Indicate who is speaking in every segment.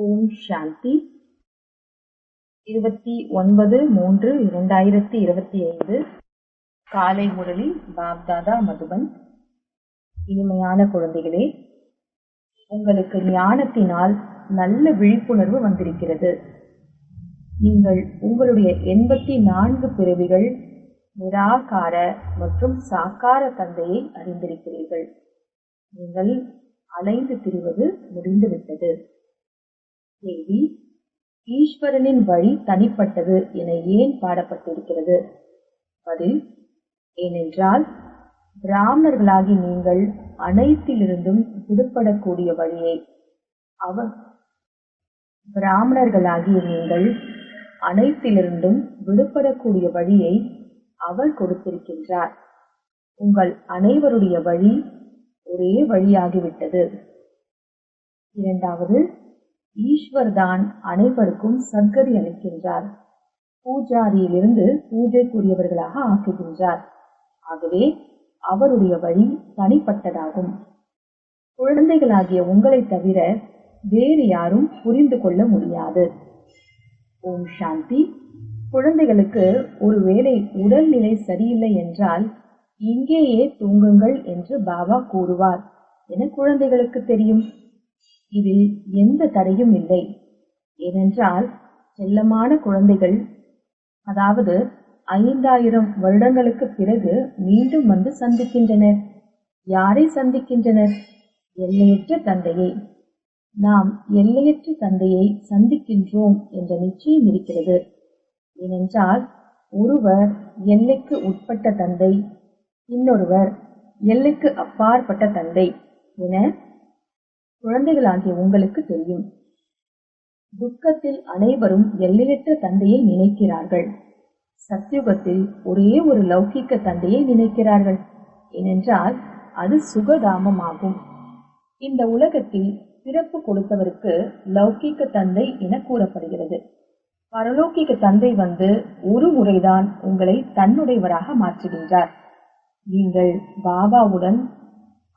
Speaker 1: ஓம் சாந்தி. 29/3/2025 காலை முரளி பாப்தாதா மதுபன். இனிமையான குழந்தைகளே, உங்களுக்கு ஞானத்தினால் நல்ல விழிப்புணர்வு வந்திருக்கிறது. நீங்கள் உங்களுடைய 84 பிறவிகள் நிராகார மற்றும் சாக்கார தந்தையை அறிந்திருக்கிறீர்கள். நீங்கள் அலைந்து திரிவது முடிந்துவிட்டது. கேள்வி: ஈஸ்வரனின் வழி தனிப்பட்டது என ஏன் பாடப்பட்டிருக்கிறது? பதில்: ஏனென்றால் பிராமணர்களாகி நீங்கள் அனைத்திலிருந்தும் விடுபடக்கூடிய வழியை அவர் கொடுத்திருக்கின்றார். உங்கள் அனைவருடைய வழி ஒரே வழியாகிவிட்டது. இரண்டாவது, ஈஸ்வர் தான் அனைவருக்கும் சத்கதி அளிக்கின்றார். பூஜாரியிலிருந்து பூஜைக்குரியவர்களாக ஆக்குகின்றார். ஆகவே அவருடைய வழி தனிப்பட்டதாகும். குழந்தைகளாகிய உங்களை தவிர வேறு யாரும் புரிந்து கொள்ள முடியாது. ஓம் சாந்தி. குழந்தைகளுக்கு ஒருவேளை உடல்நிலை சரியில்லை என்றால் இங்கேயே தூங்குங்கள் என்று பாபா கூறுவார் என குழந்தைகளுக்கு தெரியும். இதில் எந்த தடையும் இல்லை. ஏனென்றால் செல்லமான குழந்தைகள், அதாவது 5000 வருடங்களுக்கு பிறகு மீண்டும் வந்து சந்திக்கின்றனர். யாரை சந்திக்கின்றனர்? எல்லையற்ற தந்தையை. நாம் எல்லையற்ற தந்தையை சந்திக்கின்றோம் என்ற நிச்சயம் இருக்கிறது. ஏனென்றால் ஒருவர் எல்லைக்கு உட்பட்ட தந்தை, இன்னொருவர் எல்லைக்கு அப்பாற்பட்ட தந்தை என குழந்தைகளாகிய உங்களுக்கு தெரியும். துக்கத்தில் அனைவரும் எல்லையற்ற தந்தையை நினைக்கிறார்கள். சத்யுகத்தில் ஒரே ஒரு லௌகிக்க தந்தையை நினைக்கிறார்கள். ஏனென்றால் அது சுகதாமமாகும். இந்த உலகத்தில் பிறப்பு கொடுத்தவருக்கு லௌகிக்க தந்தை என கூறப்படுகிறது. பரலோகிக்க தந்தை வந்து ஒரு முறைதான் உங்களை தன்னுடையவராக மாற்றுகின்றார். நீங்கள் பாபாவுடன்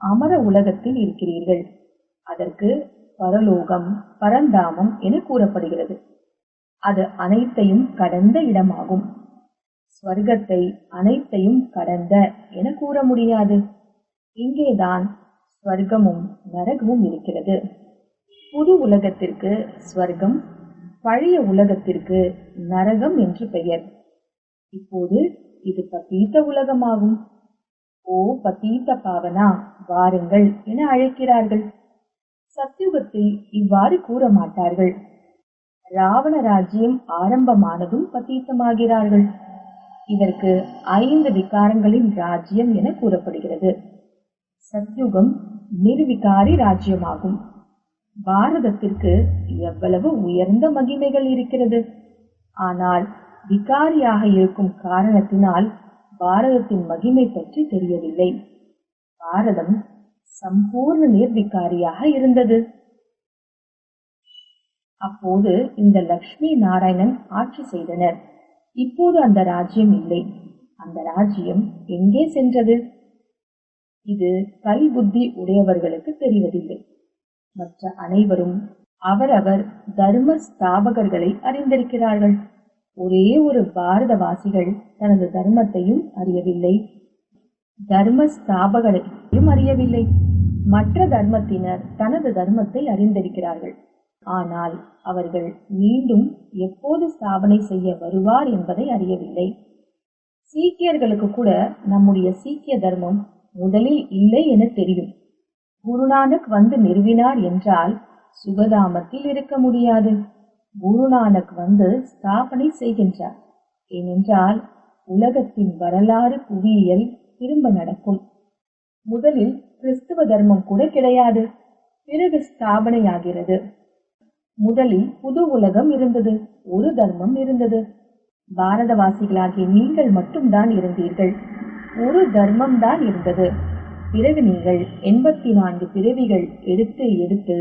Speaker 1: அமர உலகத்தில் இருக்கிறீர்கள். அதற்கு பரலோகம், பரந்தாமம் என கூறப்படுகிறது. அது அனைத்தையும் கடந்த இடமாகும். ஸ்வர்க்கத்தை அனைத்தையும் கடந்த என கூற முடியாது. இங்கேதான் ஸ்வர்க்கமும் நரகமும் இருக்கிறது. புது உலகத்திற்கு ஸ்வர்க்கம், பழைய உலகத்திற்கு நரகம் என்று பெயர். இப்போது இது பதீத்த உலகமாகும். ஓ பதீத்த பாவனா, வாருங்கள் என அழைக்கிறார்கள். சத்யுகத்தில் இவ்வாறு கூற மாட்டார்கள். ராவண ராஜ்யம் ஆரம்பமானதும் பதீத்தமாகிறார்கள். இதற்கு 5 விகாரங்களின் ராஜ்யம் என கூறப்படுகிறது. சத்யுகம் நிர்விகாரி ராஜ்யமாகும். பாரதத்திற்கு எவ்வளவு உயர்ந்த மகிமைகள் இருக்கிறது. ஆனால் விகாரியாக இருக்கும் காரணத்தினால் பாரதத்தின் மகிமை பற்றி தெரியவில்லை. பாரதம் சம்பூர்ண நிர்விகாரியாக இருந்தது. அப்போது இந்த லக்ஷ்மி நாராயணன் ஆட்சி செய்தனர். இப்போது அந்த ராஜ்யம் இல்லை. அந்த ராஜ்யம் எங்கே சென்றது? இது கல் புத்தி உடையவர்களுக்கு தெரிவதில்லை. மற்ற அனைவரும் அவரவர் தர்ம ஸ்தாபகர்களை அறிந்திருக்கிறார்கள். ஒரே ஒரு பாரதவாசிகள் தனது தர்மத்தையும் அறியவில்லை, தர்ம ஸ்தாபகரையும் அறியவில்லை. மற்ற தர்மத்தினர் தனது தர்மத்தை அறிந்திருக்கிறார்கள். ஆனால் அவர்கள் மீண்டும் எப்போது ஸ்தாபனை செய்ய வருவார் என்பதை அறியவில்லை. சீக்கியர்களுக்கு கூட நம்முடைய சீக்கிய தர்மம் முதலில் இல்லை என தெரியும். குருநானக் வந்து நிறுவினார் என்றால் சுகதாமத்தில் இருக்க முடியாது. குருநானக் வந்து ஸ்தாபனை செய்கின்றார். ஏனென்றால் உலகத்தின் வரலாறு புவியியல் திரும்ப நடக்கும். முதலில் கிறிஸ்துவ தர்மம் கூட கிடையாது, பிறகு ஸ்தாபனையாகிறது. முதலில் புது உலகம் இருந்தது, ஒரு தர்மம் இருந்தது. பாரதவாசிகளாகிய நீங்கள் மட்டும்தான் இருந்தீர்கள். ஒரு தர்மம் தான் இருந்தது. பிறகு நீங்கள் 84 பிறவிகள் எடுத்து எடுத்து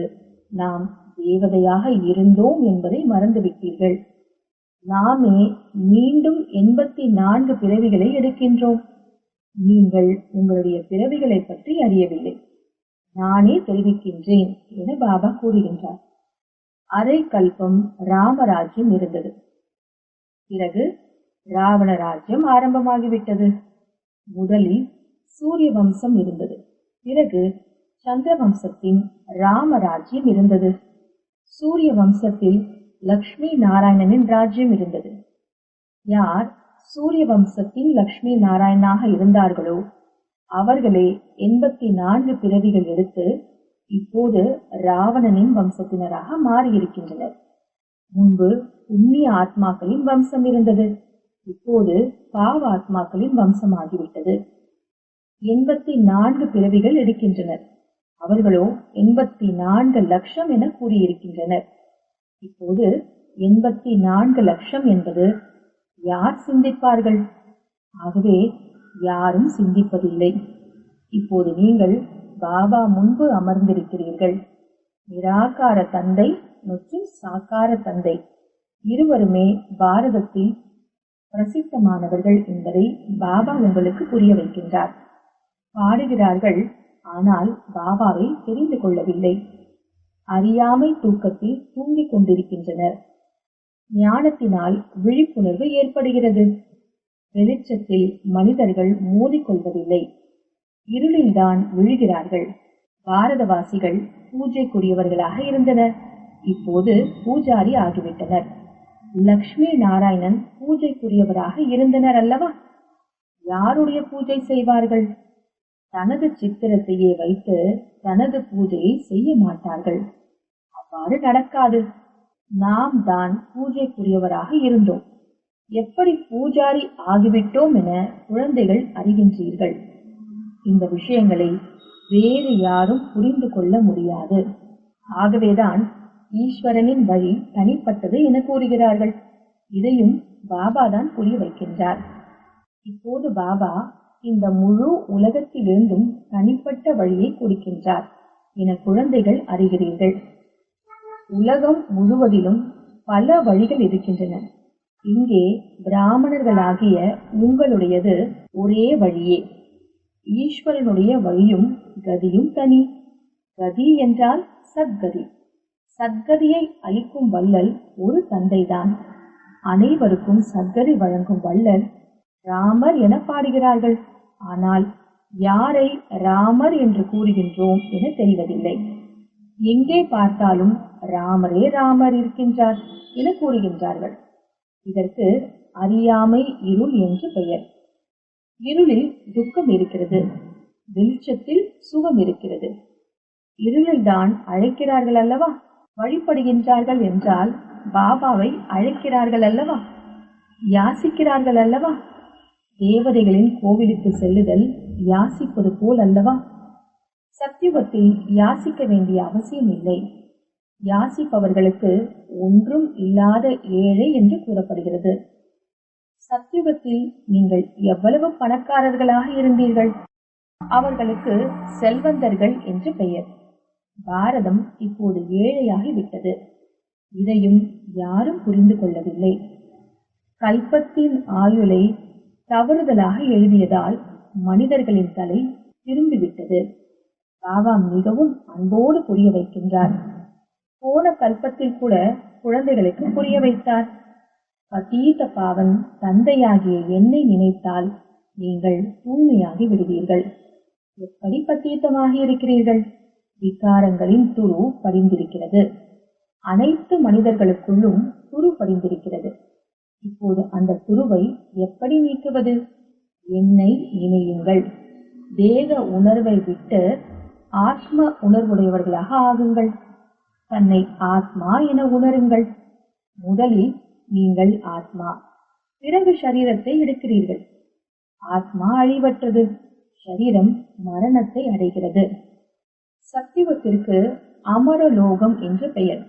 Speaker 1: நாம் தேவதையாக இருந்தோம் என்பதை மறந்துவிட்டீர்கள். நாமே மீண்டும் 84 பிறவிகளை எடுக்கின்றோம். நீங்கள் உங்களுடைய பிறவிகளை பற்றி அறியவில்லை. நானே தெரிவிக்கின்றேன் என பாபா கூறுகின்றார். அரை கல்பம் ராமராஜ்யம் இருந்தது. பிறகு ராவண ராஜ்யம் ஆரம்பமாகிவிட்டது. முதலில் சூரிய வம்சம் இருந்தது. பிறகு சந்திர வம்சத்தின் ராமராஜ்யம் இருந்தது. சூரிய வம்சத்தில் லக்ஷ்மி நாராயணனின் ராஜ்யம் இருந்தது. யார் சூரிய வம்சத்தின் லக்ஷ்மி நாராயணனாக இருந்தார்களோ அவர்களே 84 பிறவிகள் எடுத்து இப்போது ராவணனின் வம்சத்தினராக மாறியிருக்கின்றனர். முன்பு புண்ணிய ஆத்மாக்களின் வம்சம் இருந்தது. இப்போது பாவ ஆத்மாக்களின் வம்சமாகிவிட்டது. 84 பிறவிகள் எடுக்கின்றனர். அவர்களோ 84 லட்சம் என கூறியிருக்கின்றனர். இப்போது 84 லட்சம் என்பது யார் சிந்திப்பார்கள்? ஆகவே யாரும் சிந்திப்பதில்லை. இப்போது நீங்கள் பாபா முன்பு அமர்ந்திருக்கிறீர்கள். நிராகார தந்தை மற்றும் சாக்கார தந்தை இருவருமே பாரதத்தில் பிரசித்தமானவர்கள் என்பதை பாபா உங்களுக்கு புரிய வைக்கின்றார். பாடுகிறார்கள், ஆனால் பாபாவை தெரிந்து கொள்ளவில்லை. அறியாமை தூக்கத்தில் தூங்கிக் கொண்டிருக்கின்றனர். ஞானத்தினால் விழிப்புணர்வு ஏற்படுகிறது. வெளிச்சத்தில் மனிதர்கள் மோதிக்கொள்வதில்லை. இருளில்தான் விழுகிறார்கள். பாரதவாசிகள் பூஜைக்குரியவர்களாக இருந்தனர். இப்போது பூஜாரி ஆகிவிட்டனர். லக்ஷ்மி நாராயணன் பூஜைக்குரியவராக இருந்தனர் அல்லவா? யாருடைய பூஜை செய்வார்கள்? தனது சித்திரத்தையே வைத்து தனது பூஜையை செய்ய மாட்டார்கள். அவ்வாறு நடக்காது. நாம் தான் பூஜைக்குரியவராக இருந்தோம். எப்படி பூஜாரி ஆகிவிட்டோம் என குழந்தைகள் அறிகின்றீர்கள். இந்த விஷயங்களை வேறு யாரும் புரிந்து கொள்ள முடியாது. ஆகவேதான் ஈஸ்வரனின் வழி தனிப்பட்டது என கூறுகிறார்கள். இதையும் பாபா தான் புரிய வைக்கின்றார். இப்போது பாபா இந்த முழு உலகத்திலிருந்தும் தனிப்பட்ட வழியை கொடுக்கின்றார் என குழந்தைகள் அறிகிறீர்கள். உலகம் முழுவதிலும் பல வழிகள் இருக்கின்றன. இங்கே பிராமணர்களாகிய உங்களுடையது ஒரே வழியே. ஈஸ்வரனுடைய வழியும் கதியும் தனி. கதி என்றால் சத்கதி. சத்கதியை அளிக்கும் வள்ளல் ஒரு தந்தைதான். அனைவருக்கும் சத்கதி வழங்கும் வள்ளல் ராமர் என பாடுகிறார்கள். ஆனால் யாரை ராமர் என்று கூறுகின்றோம் என தெரிவதில்லை. எங்கே பார்த்தாலும் ராமரே ராமர் இருக்கின்றார் என கூறுகின்றார்கள். இதற்கு அறியாமை இருள் என்று பெயர். இருளில் துக்கம் இருக்கிறது, வெளிச்சத்தில் சுகம் இருக்கிறது. இருளில் தான் அழைக்கிறார்கள் அல்லவா? வழிபடுகின்றார்கள் என்றால் பாபாவை அழைக்கிறார்கள் அல்லவா? யாசிக்கிறார்கள் அல்லவா? தேவதைகளின் கோவிலுக்கு செல்லுதல் யாசிப்பது போல் அல்லவா? சத்தியுகத்தில் யாசிக்க வேண்டிய அவசியம் இல்லை. யாசிப்பவர்களுக்கு ஒன்றும் இல்லாத ஏழை என்று கூறப்படுகிறது. சத்தியுகத்தில் நீங்கள் எவ்வளவு பணக்காரர்களாக இருந்தீர்கள்? அவர்களுக்கு செல்வந்தர்கள் என்று பெயர். பாரதம் இப்போது ஏழையாகி விட்டது. இதையும் யாரும் புரிந்து கொள்ளவில்லை. கல்பத்தின் ஆயுளை தவறுதலாக எழுதியதால் மனிதர்களின் தலை திரும்பிவிட்டது. பாபா மிகவும் அன்போடு புரிய வைக்கின்றார். போன கல்பத்தில் கூட குழந்தைகளுக்கு புரிய வைத்தார். பதீத பாவன் தந்தையாகிய என்னை நினைத்தால் நீங்கள் தூய்மையாகி விடுவீர்கள். எப்படி பதீதமாகி இருக்கிறீர்கள்? விகாரங்களின் துரு படிந்திருக்கிறது. அனைத்து மனிதர்களுக்குள்ளும் துரு படிந்திருக்கிறது. இப்போது அந்த துருவை எப்படி நீக்குவது? என்னை நினையுங்கள். தேக உணர்வை விட்டு ஆத்ம உணர்வுடையவர்களாக ஆகுங்கள். தன்னை ஆத்மா என உணருங்கள். முதலில் நீங்கள் ஆத்மா, பிறகு சரீரத்தை எடுக்கிறீர்கள். ஆத்மா அழிவற்றது. சரீரம் மரணத்தை அடைகிறது. சத்தியுகத்திற்கு அமரலோகம் என்று பெயர்.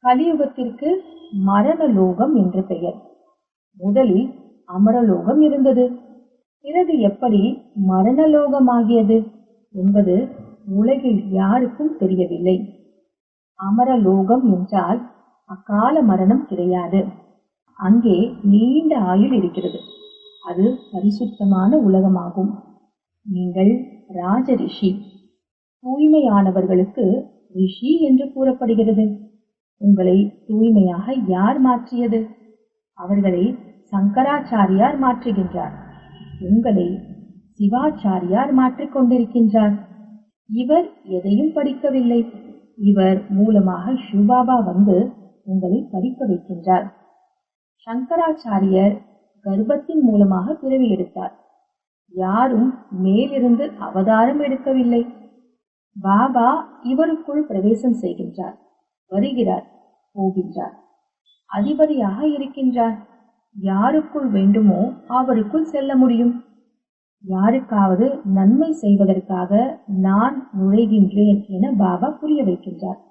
Speaker 1: கலியுகத்திற்கு மரணலோகம் என்று பெயர். முதலில் அமரலோகம் இருந்தது. பிறகு எப்படி மரணலோகமாகியது என்பது உலகில் யாருக்கும் தெரியவில்லை. அமரலோகம் என்றால் அகால மரணம் கிடையாது. அங்கே நீண்ட ஆயுள் இருக்கிறது. அது பரிசுத்தமான உலகமாகும். நீங்கள் ராஜ ரிஷி. தூய்மையானவர்களுக்கு ரிஷி என்று கூறப்படுகிறது. உங்களை தூய்மையாக யார் மாற்றியது? அவர்களை சங்கராச்சாரியார் மாற்றுகின்றார். உங்களை சிவாச்சாரியார் மாற்றிக் கொண்டிருக்கின்றார். இவர் எதையும் படிக்கவில்லை. இவர் மூலமாக சிவபாபா வந்து உங்களை படிக்க வைக்கின்றார். சங்கராச்சாரியர் கர்ப்பத்தின் மூலமாக பிறவி எடுத்தார். யாரும் மேலிருந்து அவதாரம் எடுக்கவில்லை. பாபா இவருக்குள் பிரவேசம் செய்கின்றார், வருகிறார், போகின்றார், அதிபதியாக இருக்கின்றார். யாருக்குள் வேண்டுமோ அவருக்குள் செல்ல முடியும். யாருக்காவது நன்மை செய்வதற்காக நான் நுழைகின்றேன் என பாபா புரிய வைக்கின்றார்.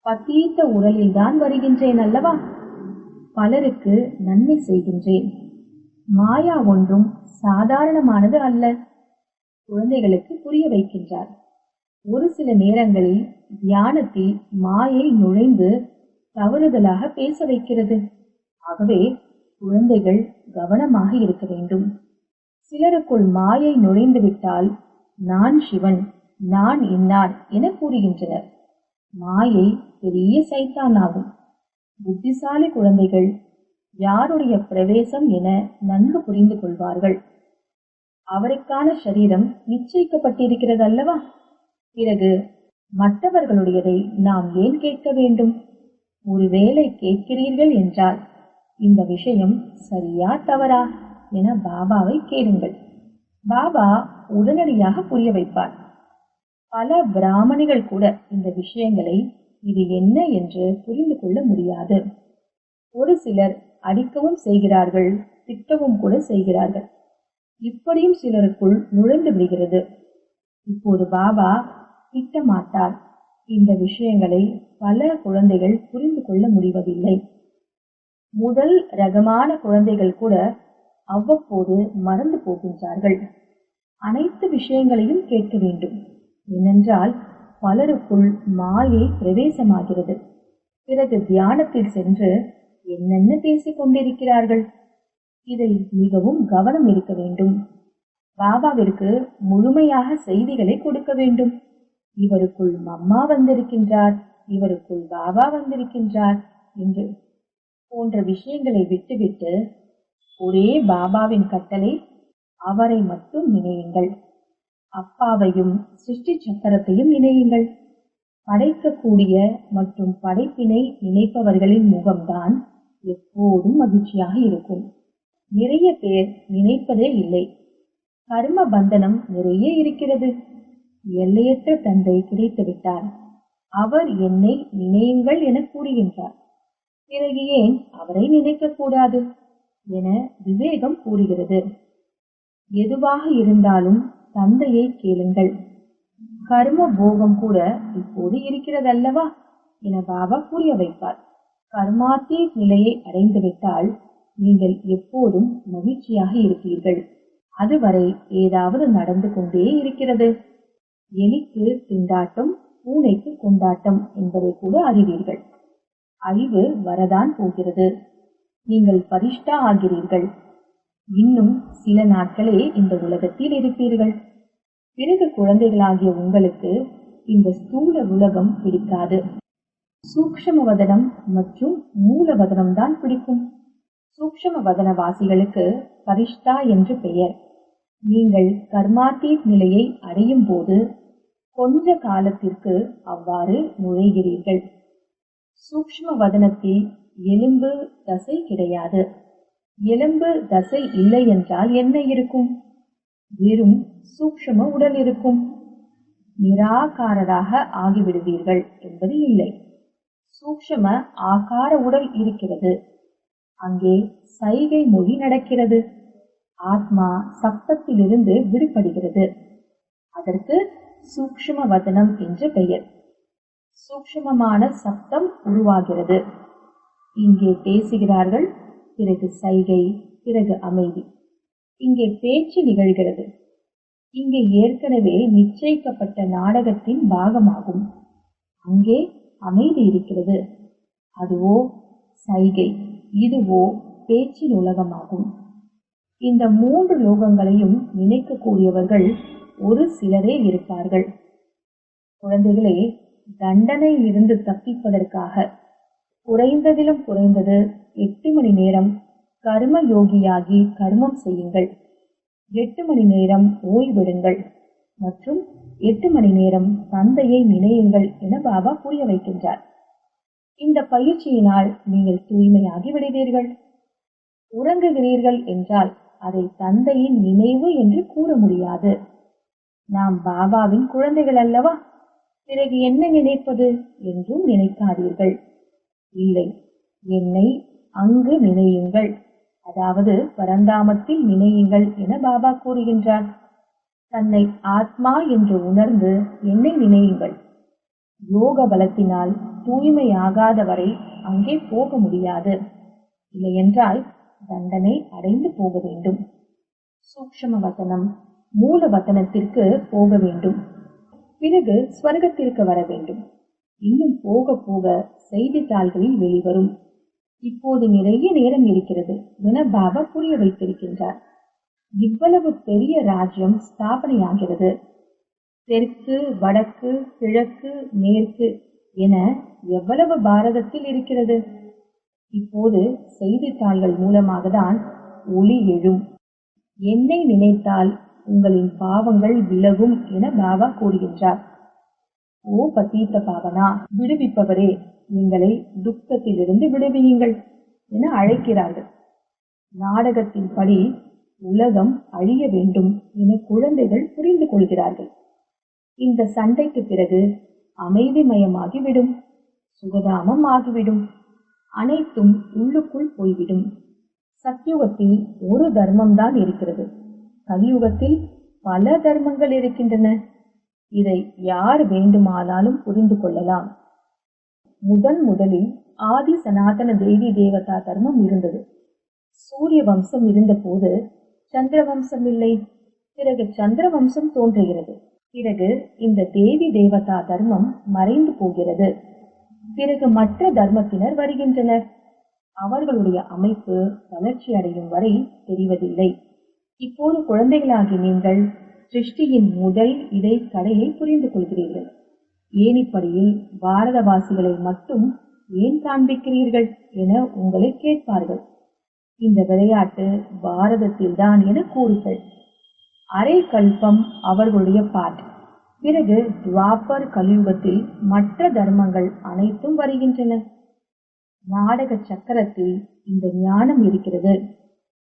Speaker 1: பத்தீத்த உடலில்தான் வருகின்றேன் அல்லவா? பலருக்கு நன்மை செய்கின்றேன். மாயா ஒன்றும் சாதாரணமானது அல்ல. குழந்தைகளுக்கு புரிய வைக்கின்றார். ஒரு சில நேரங்களில் தியானத்தில் மாயை நுழைந்து தவறுதலாக பேச வைக்கிறது. ஆகவே குழந்தைகள் கவனமாக இருக்க வேண்டும். சிலருக்குள் மாயை நுழைந்து விட்டால் நான் சிவன், நான் இன்னார் என கூறுகின்றனர். மாயை பெரிய சைத்தான் ஆகும். புத்திசாலி குழந்தைகள் யாருடைய பிரவேசம் என நன்கு புரிந்து கொள்வார்கள். அவருக்கான சரீரம் நிச்சயிக்கப்பட்டிருக்கிறது அல்லவா? பிறகு மற்றவர்களுடையதை நாம் ஏன் கேட்க வேண்டும்? ஒருவேளை கேட்கிறீர்கள் என்றால் இந்த விஷயம் சரியா தவறா என பாபாவை கேளுங்கள். பாபா உடனடியாக புரிய வைப்பார். பல பிராமணிகள் கூட இந்த விஷயங்களை இது என்ன என்று புரிந்து கொள்ள முடியாது. ஒரு சிலர் அடிக்கவும் செய்கிறார்கள், திட்டவும் கூட செய்கிறார்கள். இப்படியும் சிலருக்குள் நுழைந்து விடுகிறது. இப்போது பாபா திட்டமாட்டார். இந்த விஷயங்களை பல குழந்தைகள் புரிந்து கொள்ள முடிவதில்லை. முதல் ரகமான குழந்தைகள் கூட அவ்வப்போது மறந்து போகின்றார்கள். அனைத்து விஷயங்களையும் கேட்க வேண்டும். ஏனென்றால் பலருக்குள் மாயை பிரவேசமாகிறது. பிறகு தியானத்தில் சென்று என்னென்ன பேசிக் கொண்டிருக்கிறார்கள். இதில் மிகவும் கவனம் இருக்க வேண்டும். பாபாவிற்கு முழுமையாக செய்திகளை கொடுக்க வேண்டும். இவருக்குள் மம்மா வந்திருக்கின்றார், இவருக்குள் பாபா வந்திருக்கின்றார் என்று போன்ற விஷயங்களை விட்டுவிட்டு ஒரே பாபாவின் கட்டளை, அவரை மட்டும் நினையுங்கள். அப்பாவையும் சிருஷ்டி சக்கரத்தையும் நினையுங்கள். படைக்கக்கூடிய மற்றும் படைப்பினை நினைப்பவர்களின் முகம்தான் எப்போதும் மகிழ்ச்சியாக இருக்கும். நிறைய பேர் நினைப்பதே இல்லை. கர்ம பந்தனம் நிறைய இருக்கிறது. எல்லையற்ற தந்தை கிடைத்து விட்டார். அவர் என்னை நினையுங்கள் என கூறுகின்றார். பிறகு ஏன் அவரை நினைக்க கூடாது என விவேகம் கூறுகிறது. எதுவாக இருந்தாலும் தந்தையை கேளுங்கள். கர்ம போகம் கூட இப்போது இருக்கிறதல்லவா என பாபா புரிய வைப்பார். கர்மாத்தி நிலையை அடைந்துவிட்டால் நீங்கள் எப்போதும் மகிழ்ச்சியாக இருப்பீர்கள். அதுவரை ஏதாவது நடந்து கொண்டே இருக்கிறது. எலிக்கு திண்டாட்டம், பூனைக்கு கொண்டாட்டம் என்பதை கூட அறிவீர்கள். அழிவு வரதான் போகிறது. நீங்கள் பரிஷ்டா ஆகிறீர்கள். இன்னும் சில நாட்களே இந்த உலகத்தில் இருப்பீர்கள். பிறகு குழந்தைகளாகிய உங்களுக்கு இந்த ஸ்தூல உலகம் பிடிக்காது. சூக்ஷ்ம வதனம் மற்றும் மூலவதனம் தான் பிடிக்கும். சூக்ஷ்ம வதனவாசிகளுக்கு பரிஷ்டா என்று பெயர். நீங்கள் கர்மாத்தீத் நிலையை அடையும் போது கொஞ்ச காலத்திற்கு அவ்வாறு நுழைகிறீர்கள். சூக்ஷ்ம வதனத்தில் எலும்பு தசை கிடையாது. எலும்பு தசை இல்லை என்றால் என்ன இருக்கும்? வெறும் சூக்ஷ்ம உடல் இருக்கும். நிராகாரராக ஆகிவிடுவீர்கள் என்பது இல்லை. சூக்ஷ்ம ஆகார உடல் இருக்கிறது. அங்கே சைகை மொழி நடக்கிறது. ஆத்மா சப்தத்திலிருந்து விடுபடுகிறது. அதற்கு சூக்ஷ்ம வதனம் என்று பெயர். சூக்ஷ்மமான சப்தம் உருவாகிறது. இங்கே பேசுகிறார்கள், பிறகு சைகை, பிறகு அமைதி. இங்கே பேச்சு நிகழ்கிறது. இங்கே ஏற்கனவே நிச்சயிக்கப்பட்ட நாடகத்தின் பாகமாகும். அங்கே அமைதி இருக்கிறது. அதுவோ சைகை, இதுவோ பேச்சின் உலகமாகும். இந்த 3 லோகங்களையும் நினைக்கக்கூடியவர்கள் ஒரு சிலரே இருப்பார்கள். குழந்தைகளே, தண்டனையிலிருந்து தப்பிப்பதற்காக குறைந்ததிலும் குறைந்தது 8 மணி நேரம் கர்ம யோகியாகி கர்மம் செய்யுங்கள். 8 மணி நேரம் ஓய்வெடுங்கள் மற்றும் 8 மணி நேரம் தந்தையை நினையுங்கள் என பாபா புரிய வைக்கின்றார். இந்த பயிற்சியினால் நீங்கள் தூய்மையாகி விடுவீர்கள். உறங்குகிறீர்கள் என்றால் அதை தந்தையின் நினைவு என்று கூற முடியாது. நாம் பாபாவின் குழந்தைகள் அல்லவா, பிறகு என்ன நினைப்பது என்றும் நினைக்காதீர்கள். இல்லை, என்னை அங்கு நினையுங்கள், அதாவது பரந்தாமத்தில் நினையுங்கள் என பாபா கூறுகின்றார். தன்னை ஆத்மா என்று உணர்ந்து என்னை நினையுங்கள். யோக பலத்தினால் தூய்மையாகாத வரை அங்கே போக முடியாது. இல்லையென்றால் தண்டனை அடைந்து போக வேண்டும். சூக்ஷ்ம வசனம் மூல வசனத்திற்கு போக வேண்டும். பிறகு ஸ்வர்க்கத்திற்கு வர வேண்டும். இன்னும் போக போக செய்தித்தாள்களில் வெளிவரும். இப்போது நிறைய நேரம் இருக்கிறது என பாபா புரிய வைத்திருக்கின்றார். இவ்வளவு பெரிய ராஜ்யம் ஸ்தாபனையாகிறது. தெற்கு, வடக்கு, கிழக்கு, மேற்கு என எவ்வளவு பாரதத்தில் இருக்கிறது. இப்போது செய்தித்தாள்கள் மூலமாக தான் ஒளி எழும். என்னை நினைத்தால் உங்களின் பாவங்கள் விலகும் என பாபா கூறுகின்றார். ஓ பதீத்த பாவனா, விடுவிப்பவரே, எங்களை துக்கத்திலிருந்து விடுவியுங்கள் என அழைக்கிறார்கள். நாடகத்தின்படி உலகம் அழிய வேண்டும் என குழந்தைகள் புரிந்து கொள்கிறார்கள். இந்த சண்டைக்கு பிறகு அமைதிமயமாகிவிடும், சுகதாமம் ஆகிவிடும், அனைத்தும் உள்ளுக்குள் போய்விடும். சத்யுகத்தில் ஒரு தர்மம்தான் இருக்கிறது, கலியுகத்தில் பல தர்மங்கள் இருக்கின்றன. இதை யார் வேண்டுமானாலும் புரிந்து கொள்ளலாம். முதலில் ஆதி சனாதன தேவி தேவதா தர்மம் இருந்தது. சூரிய வம்சம் இருந்த போது சந்திர வம்சம் இல்லை. பிறகு சந்திர வம்சம் தோன்றுகிறது. பிறகு இந்த தேவி தேவதா தர்மம் மறைந்து போகிறது. பிறகு மற்ற தர்மத்தினர் வருகின்றனர். அவர்களுடைய அமைப்பு வளர்ச்சி அடையும் வரை தெரிவதில்லை. இப்போது குழந்தைகளாகி நீங்கள் சிருஷ்டியின் முதல் கடையை புரிந்து கொள்கிறீர்கள். ஏனிப்படியில் பாரதவாசிகளை மட்டும் ஏன் காண்பிக்கிறீர்கள் என உங்களை கேட்பார்கள். இந்த விளையாட்டு பாரதத்தில் தான் என கூறுங்கள். அரை கல்பம் அவர்களுடைய பாட். பிறகு துவாபர் கலியுகத்தில் மற்ற தர்மங்கள் அனைத்தும் வருகின்றன. நாடக சக்கரத்தில் இந்த ஞானம் இருக்கிறது.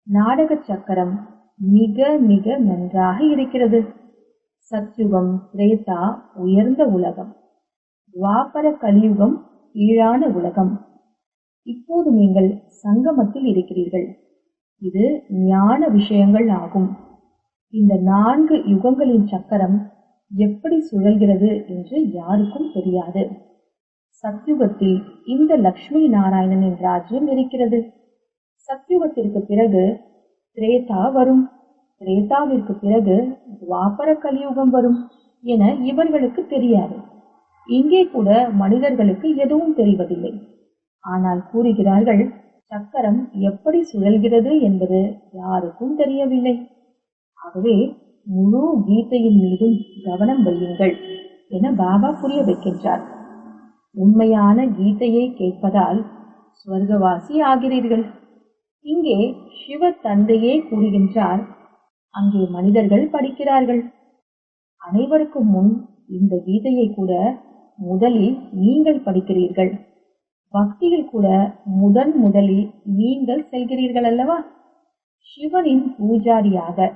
Speaker 1: நாடக சக்கரம் மிக மிக நன்றாக இருக்கிறது. சத்யுகம், திரேதா உயர்ந்த உலகம், துவாபர கலியுகம் கீழான உலகம். இப்போது நீங்கள் சங்கமத்தில் இருக்கிறீர்கள். இது ஞான விஷயங்கள் ஆகும். இந்த 4 யுகங்களின் சக்கரம் எப்படி சுழல்கிறது என்று யாருக்கும் தெரியாது. சத்யுகத்தில் இந்த லக்ஷ்மி நாராயணனின் ராஜ்யம் இருக்கிறது. சத்யுகத்திற்கு பிறகு திரேதா வரும். திரேதாவிற்கு பிறகு துவாபர கலியுகம் வரும் என இவர்களுக்கு தெரியாது. இங்கே கூட மனிதர்களுக்கு எதுவும் தெரிவதில்லை. ஆனால் கூறுகிறார்கள், சக்கரம் எப்படி சுழல்கிறது என்பது யாருக்கும் தெரியவில்லை. ஆகவே முழு கீதையின் மீதும் கவனம் வையுங்கள் என பாபா புரிய வைக்கின்றார். உண்மையான கீதையை கேட்பதால் ஸ்வர்கவாசி ஆகிறீர்கள். இங்கே சிவ தந்தையே கூறுகின்றார், அங்கே மனிதர்கள் படிக்கிறார்கள். அனைவருக்கும் முன் இந்த கீதையை கூட முதலில் நீங்கள் படிக்கிறீர்கள். பக்தியில் கூட முதலில் நீங்கள் செல்கிறீர்கள் அல்லவா? சிவனின் பூஜாரியாக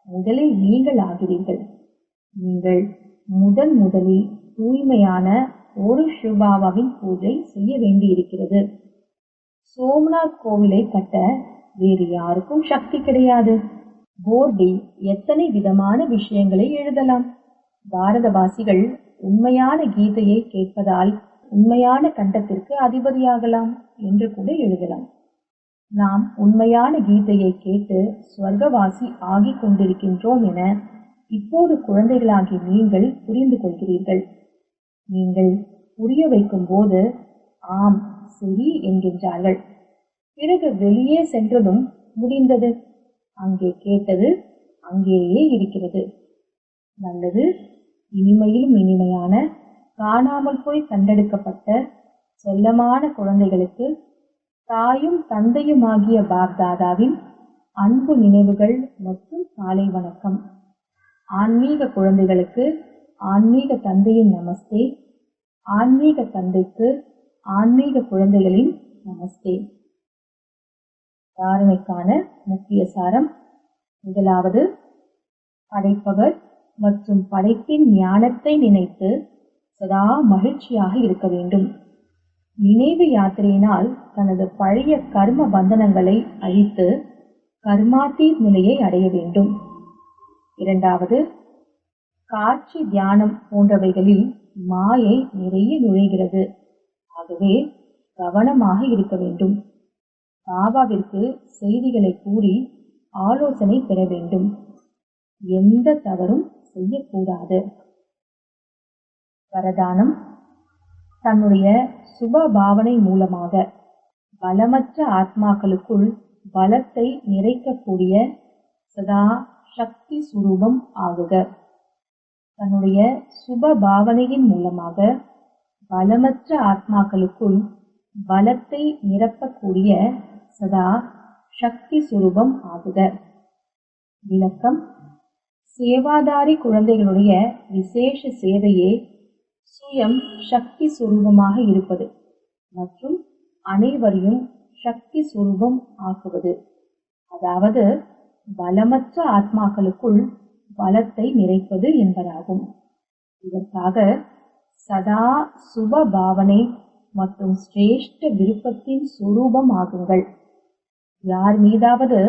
Speaker 1: முதலில் நீங்கள் ஆகிறீர்கள். நீங்கள் முதலில் தூய்மையான ஒரு சிவபாபாவின் பூஜை செய்ய வேண்டியிருக்கிறது. சோம்நாத் கோவிலை கட்ட வேறு யாருக்கும் சக்தி கிடையாது. போர்டில் எத்தனை விதமான விஷயங்களை எழுதலாம். பாரதவாசிகள் உண்மையான கீதையை கேட்பதால் உண்மையான கண்டத்திற்கு அதிபதியாகலாம் என்று கூட எழுதலாம். நாம் உண்மையான கீதையை கேட்டு ஸ்வர்கவாசி ஆகிக் கொண்டிருக்கின்றோம் என இப்போது குழந்தைகளாகி நீங்கள் புரிந்து கொள்கிறீர்கள். நீங்கள் புரிய வைக்கும் போது ஆம் சரி என்கின்றார்கள். பிறகு வெளியே சென்றதும் முடிந்தது. அங்கே கேட்டது அங்கேயே இருக்கிறது. நல்லது. இனிமையிலும் இனிமையான காணாமல் போய் கண்டெடுக்கப்பட்ட செல்லமான குழந்தைகளுக்கு தாயும் தந்தையுமாகிய பாப்தாதாவின் அன்பு நினைவுகள் மற்றும் காலை வணக்கம். ஆன்மீக குழந்தைகளுக்கு ஆன்மீக தந்தையின் நமஸ்தே. ஆன்மீக தந்தைக்கு ஆன்மீக குழந்தைகளின் நமஸ்தே. தாரணைக்கான முக்கிய சாரம். முதலாவது, படைப்பவர் மற்றும் படைப்பின் ஞானத்தை நினைத்து சதா மகிழ்ச்சியாக இருக்க வேண்டும். நினைவு யாத்திரையினால் தனது பழைய கர்ம பந்தனங்களை அழித்து கர்மாத்தீத் நிலையை அடைய வேண்டும். இரண்டாவது, காட்சி தியானம் போன்றவைகளில் மாயை நிறைய நுழைகிறது. ஆகவே கவனமாக இருக்க வேண்டும். பாபாவிற்கு செய்திகளை கூறி ஆலோசனை பெற வேண்டும். எந்த தவறும் செய்யக்கூடாது. வரதானம். தன்னுடைய சுப பாவனை மூலமாக பலமற்ற ஆத்மாக்களுக்குள் பலத்தை நிறைக்கக்கூடிய சதா சக்தி சுரூபம் ஆகுக. தன்னுடைய சுப பாவனையின் மூலமாக பலமற்ற ஆத்மாக்களுக்குள் பலத்தை நிரப்பக்கூடிய சதா சக்தி சுரூபம் ஆகுக. விளக்கம். சேவாதாரி குழந்தைகளுடைய விசேஷ சேவையே சுயம் சக்தி சுரூபமாக இருப்பது மற்றும் அனைவரையும் சக்தி சுரூபம் ஆக்குவது. அதாவது பலமற்ற ஆத்மாக்களுக்குள் பலத்தை நிறைப்பது என்பதாகும். இதற்காக சதா சுப பாவனை மற்றும் சிரேஷ்ட விருப்பத்தின் சுரூபம் ஆகுங்கள். யார் மீதாவது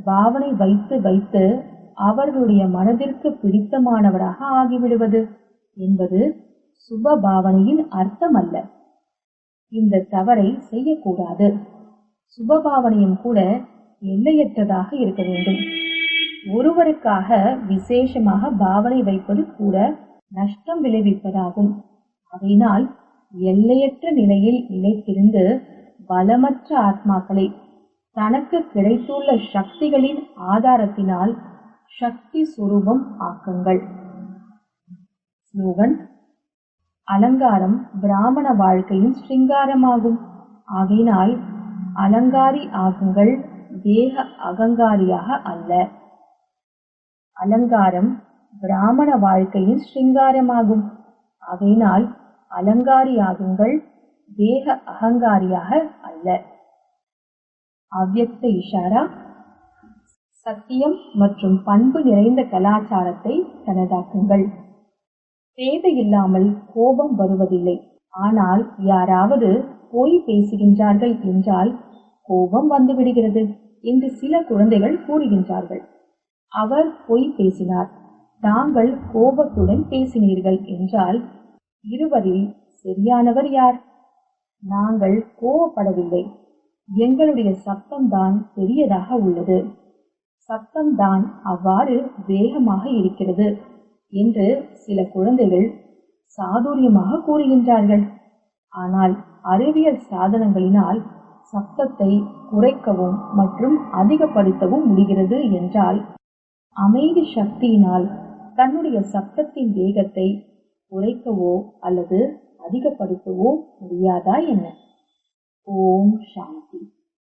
Speaker 1: பாவனை வைத்து வைத்து அவர்களுடைய மனதிற்கு பிடித்தமானவராக ஆகிவிடுவது என்பது சுப பாவனையின் அர்த்தம் அல்ல. இந்த தவறை செய்யக்கூடாது. சுபபாவனையும் கூட எல்லையற்றதாக இருக்க வேண்டும். ஒருவருக்காக விசேஷமாக பாவனை வைப்பது கூட நஷ்டம் விளைவிப்பதாகும். அதனால் எல்லையற்ற நிலையில் நிலைத்திருந்து பலமற்ற ஆத்மாக்களை தனக்கு கிடைத்துள்ள சக்திகளின் ஆதாரத்தினால் சக்தி சுரூபம் ஆக்குங்கள். ஸ்லோகன். அலங்காரம் பிராமண வாழ்க்கையின் ஸ்ருங்காரமாகும். ஆகையினால் அலங்காரி ஆகுங்கள், தேக அகங்காரியாக அல்ல. அலங்காரம் பிராமண வாழ்க்கையின் ஸ்ருங்காரமாகும். ஆகையினால் அலங்காரி ஆகுங்கள், தேக அகங்காரியாக அல்ல. அவ்யக்த இஷாரா. சத்தியம் மற்றும் பண்பு நிறைந்த கலாச்சாரத்தை தனதாக்குங்கள். தேவையில்லாமல் கோபம் வருவதில்லை. ஆனால் யாராவது பொய் பேசுகின்றார்கள் என்றால் கோபம் வந்துவிடுகிறது என்று சில குழந்தைகள் கூறுகின்றார்கள். அவர் பொய் பேசினார், தாங்கள் கோபத்துடன் பேசினீர்கள் என்றால் இருவரில் சரியானவர் யார்? நாங்கள் கோபப்படவில்லை, எங்களுடைய சத்தம்தான் பெரியதாக உள்ளது, சத்தம்தான் அவ்வாறு வேகமாக இருக்கிறது என்று சில குழந்தைகள் சாதுரியமாக கூறுகின்றார்கள். ஆனால் அறிவியல் சாதனங்களினால் சத்தத்தை குறைக்கவும் மற்றும் அதிகப்படுத்தவும் முடிகிறது என்றால் அமைதி சக்தியினால் தன்னுடைய சத்தத்தின் வேகத்தை குறைக்கவோ அல்லது அதிகப்படுத்தவோ முடியாதா என்ன? ஓம் சாந்தி.